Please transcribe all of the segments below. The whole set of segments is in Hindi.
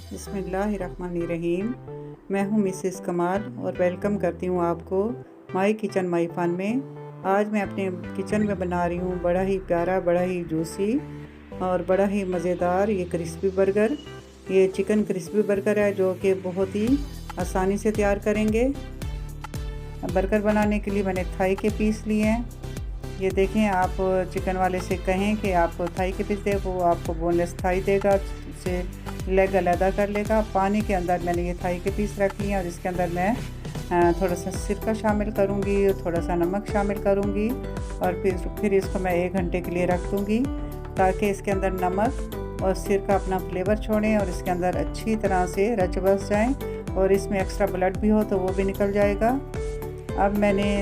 बिस्मिल्लाहिर्रहमानिर्रहीम। मैं हूँ मिसेस कमाल और वेलकम करती हूँ आपको माई किचन माई फन में। आज मैं अपने किचन में बना रही हूँ बड़ा ही प्यारा, बड़ा ही जूसी और बड़ा ही मज़ेदार ये क्रिस्पी बर्गर। ये चिकन क्रिस्पी बर्गर है जो कि बहुत ही आसानी से तैयार करेंगे। बर्गर बनाने के लिए मैंने थाई के पीस लिए हैं। ये देखें, आप चिकन वाले से कहें कि आपको थाई के पीस दे, वो आपको बोनलेस थाई देगा, उसे लेग अलहदा कर लेगा। पानी के अंदर मैंने ये थाई के पीस रख लिए और इसके अंदर मैं थोड़ा सा सिरका शामिल करूँगी और थोड़ा सा नमक शामिल करूँगी और फिर इसको मैं 1 घंटे के लिए रख दूँगी ताकि इसके अंदर नमक और सिरका अपना फ्लेवर छोड़ें और इसके अंदर अच्छी तरह से रच बस जाएँ और इसमें एक्स्ट्रा ब्लड भी हो तो वो भी निकल जाएगा। अब मैंने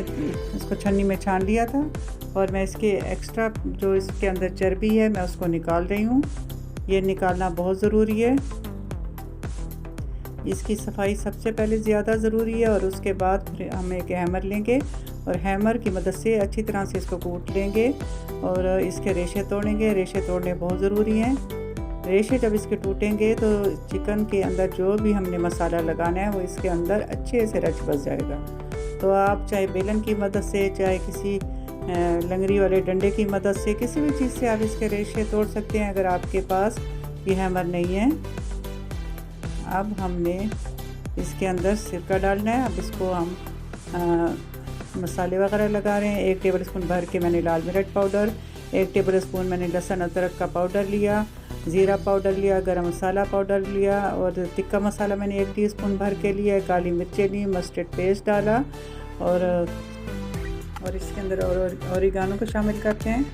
इसको छन्नी में छान लिया था और मैं इसके एक्स्ट्रा जो इसके अंदर चर्बी है मैं उसको निकाल रही हूँ। ये निकालना बहुत ज़रूरी है। इसकी सफाई सबसे पहले ज़्यादा ज़रूरी है और उसके बाद फिर हम एक हैमर लेंगे और हैमर की मदद से अच्छी तरह से इसको कूट लेंगे और इसके रेशे तोड़ेंगे। रेशे तोड़ने बहुत ज़रूरी हैं। रेशे जब इसके टूटेंगे तो चिकन के अंदर जो भी हमने मसाला लगाना है वो इसके अंदर अच्छे से रच बस जाएगा। तो आप चाहे बेलन की मदद से, चाहे किसी लंगड़ी वाले डंडे की मदद से, किसी भी चीज़ से आप इसके रेशे तोड़ सकते हैं अगर आपके पास ये हैमर नहीं है। अब हमने इसके अंदर सिरका डालना है। अब इसको हम मसाले वगैरह लगा रहे हैं। 1 टेबल स्पून भर के मैंने लाल मिर्च पाउडर, 1 टेबल स्पून मैंने लहसुन अदरक का पाउडर लिया, ज़ीरा पाउडर लिया, गरम मसाला पाउडर लिया और तिक्का मसाला मैंने 1 टीस्पून भर के लिया, काली मिर्चें ली, मस्टर्ड पेस्ट डाला और इसके अंदर ओरिगानो को शामिल करते हैं।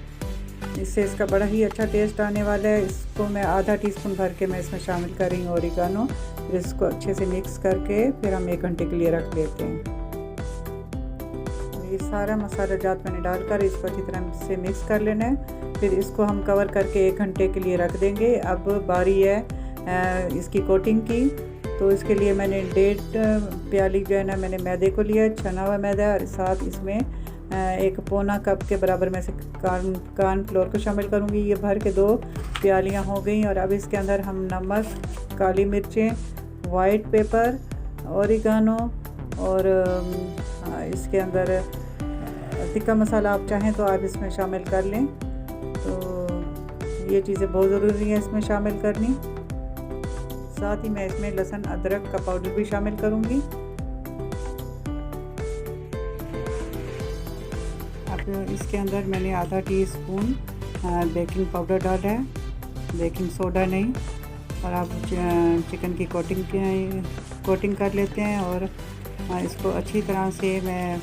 इससे इसका बड़ा ही अच्छा टेस्ट आने वाला है। इसको मैं आधा टीस्पून भर के मैं इसमें शामिल कर रही हूँ ओरिगानो। फिर इसको अच्छे से मिक्स करके फिर हम 1 घंटे के लिए रख लेते हैं। ये सारा मसाला जात मैंने डालकर इसको अच्छी तरह से मिक्स कर लेना है। फिर इसको हम कवर करके 1 घंटे के लिए रख देंगे। अब बारी है इसकी कोटिंग की। तो इसके लिए मैंने 1.5 प्याली जो है ना मैंने मैदे को लिया, छना हुआ मैदा, और साथ इसमें 1 पौना कप के बराबर मैं से कॉर्न फ्लोर को शामिल करूँगी। ये भर के 2 प्यालियाँ हो गई। और अब इसके अंदर हम नमक, काली मिर्चें, वाइट पेपर, ओरिगानो और इसके अंदर तिक्का मसाला आप चाहें तो आप इसमें शामिल कर लें। तो ये चीज़ें बहुत ज़रूरी है इसमें शामिल करनी। साथ ही मैं इसमें लहसुन अदरक का पाउडर भी शामिल करूँगी। अब इसके अंदर मैंने आधा टीस्पून बेकिंग पाउडर डाला है, बेकिंग सोडा नहीं। और आप चिकन की कोटिंग कर लेते हैं और इसको अच्छी तरह से मैं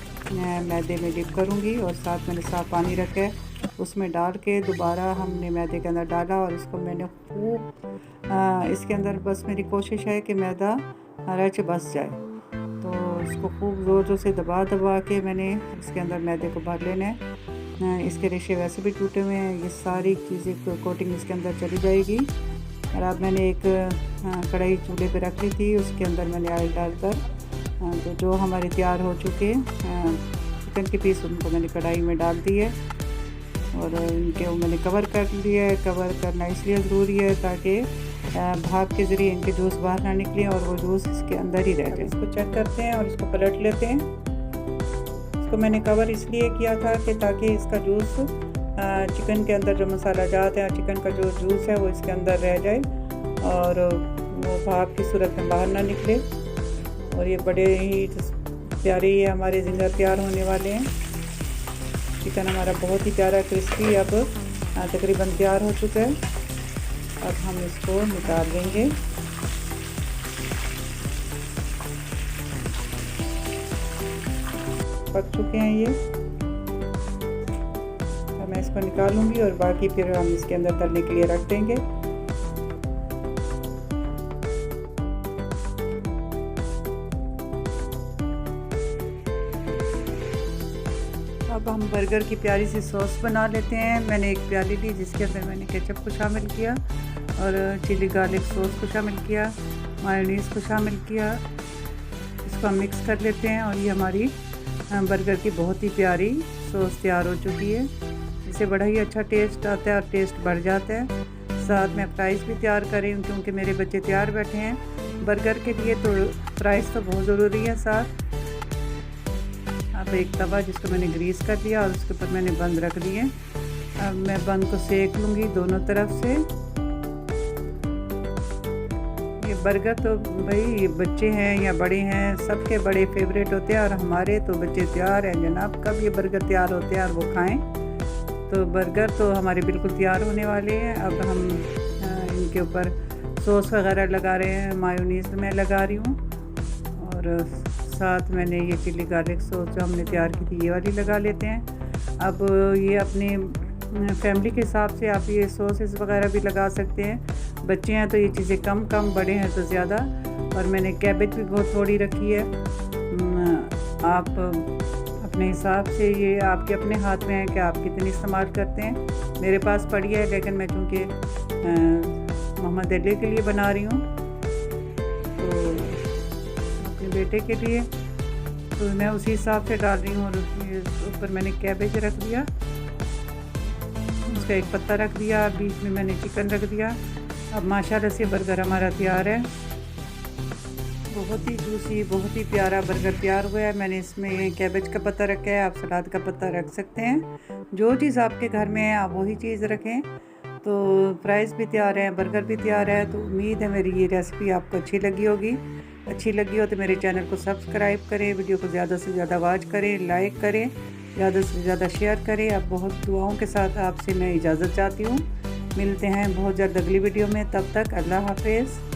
मैदे में डिप करूँगी और साथ मैंने साफ पानी रखा है उसमें डाल के दोबारा हमने मैदे के अंदर डाला और इसको मैंने खूब इसके अंदर बस मेरी कोशिश है कि मैदा रच बस जाए। तो इसको खूब ज़ोर से दबा के मैंने इसके अंदर मैदे को भर लेना है। इसके रेशे वैसे भी टूटे हुए हैं। ये सारी चीज़ें कोटिंग इसके अंदर चली जाएगी। और अब मैंने एक कढ़ाई चूल्हे पे रख ली थी, उसके अंदर मैंने ऑयल डालकर तो जो हमारे तैयार हो चुके चिकन के पीस उनको मैंने कढ़ाई में डाल दिए और इनके मैंने कवर कर लिया है। कवर करना इसलिए ज़रूरी है ताकि भाप के ज़रिए इनके जूस बाहर ना निकले और वो जूस इसके अंदर ही रह जाए। इसको चेक करते हैं और इसको पलट लेते हैं। इसको मैंने कवर इसलिए किया था कि ताकि इसका जूस चिकन के अंदर जो मसाला जात है और चिकन का जो जूस है वो इसके अंदर रह जाए और वो भाप की सूरत में बाहर ना निकले। और ये बड़े ही प्यारे हमारे ज़िंगर तैयार होने वाले हैं। चिकन हमारा बहुत ही प्यारा क्रिस्पी अब तकरीबन तैयार हो चुका है। अब हम इसको निकाल लेंगे। पक चुके हैं ये। अब मैं इसको निकालूंगी और बाकी फिर हम इसके अंदर तलने के लिए रख देंगे। अब हम बर्गर की प्यारी सी सॉस बना लेते हैं। मैंने 1 प्याली ली जिसके अंदर मैंने केचप को शामिल किया और चिली गार्लिक सॉस को शामिल किया, मायोनीज़ को शामिल किया। इसको हम मिक्स कर लेते हैं और ये हमारी बर्गर की बहुत ही प्यारी सॉस तैयार हो चुकी है। इससे बड़ा ही अच्छा टेस्ट आता है और टेस्ट बढ़ जाता है। साथ मैं फ्राइज़ भी तैयार कर रही हूँ क्योंकि मेरे बच्चे तैयार बैठे हैं बर्गर के लिए, तो फ्राइज़ तो बहुत ज़रूरी है साथ। अब एक तवा जिसको मैंने ग्रीस कर दिया और उसके ऊपर मैंने बंद रख दिए। अब मैं बंद को सेक लूँगी दोनों तरफ से। ये बर्गर तो भाई ये बच्चे हैं या बड़े हैं सबके बड़े फेवरेट होते हैं, और हमारे तो बच्चे तैयार हैं जनाब, कब ये बर्गर तैयार होते हैं और वो खाएं। तो बर्गर तो हमारे बिल्कुल तैयार होने वाले हैं। अब हम इनके ऊपर सॉस वगैरह लगा रहे हैं, मायोनीज़ मैं लगा रही हूँ, और साथ मैंने ये चिली गार्लिक सॉस जो हमने तैयार की थी ये वाली लगा लेते हैं। अब ये अपने फैमिली के हिसाब से आप ये सॉसेस वगैरह भी लगा सकते हैं। बच्चे हैं तो ये चीज़ें कम कम, बड़े हैं तो ज़्यादा। और मैंने कैबेज भी बहुत थोड़ी रखी है। आप अपने हिसाब से, ये आपके अपने हाथ में है कि आप कितनी इस्तेमाल करते हैं। मेरे पास पड़ी है, लेकिन मैं चूँकि मोहम्मद अली के लिए बना रही हूँ, तो अपने बेटे के लिए, तो मैं उसी हिसाब से डाल रही हूँ। और ऊपर मैंने कैबेज रख दिया, उसका एक पत्ता रख दिया, बीच में मैंने चिकन रख दिया। अब माशाल्लाह से बर्गर हमारा तैयार है। बहुत ही जूसी, बहुत ही प्यारा बर्गर तैयार हुआ है। मैंने इसमें कैबेज का पत्ता रखा है, आप सलाद का पत्ता रख सकते हैं। जो चीज़ आपके घर में है आप वही चीज़ रखें। तो फ्राइज़ भी तैयार है, बर्गर भी तैयार है। तो उम्मीद है मेरी ये रेसिपी आपको अच्छी लगी होगी। अच्छी लगी हो तो मेरे चैनल को सब्सक्राइब करें, वीडियो को ज़्यादा से ज़्यादा वॉच करें, लाइक करें, ज़्यादा से ज़्यादा शेयर करें। अब बहुत दुआओं के साथ आपसे मैं इजाज़त चाहती हूँ। मिलते हैं बहुत जल्द अगली वीडियो में, तब तक अल्लाह हाफ़िज़।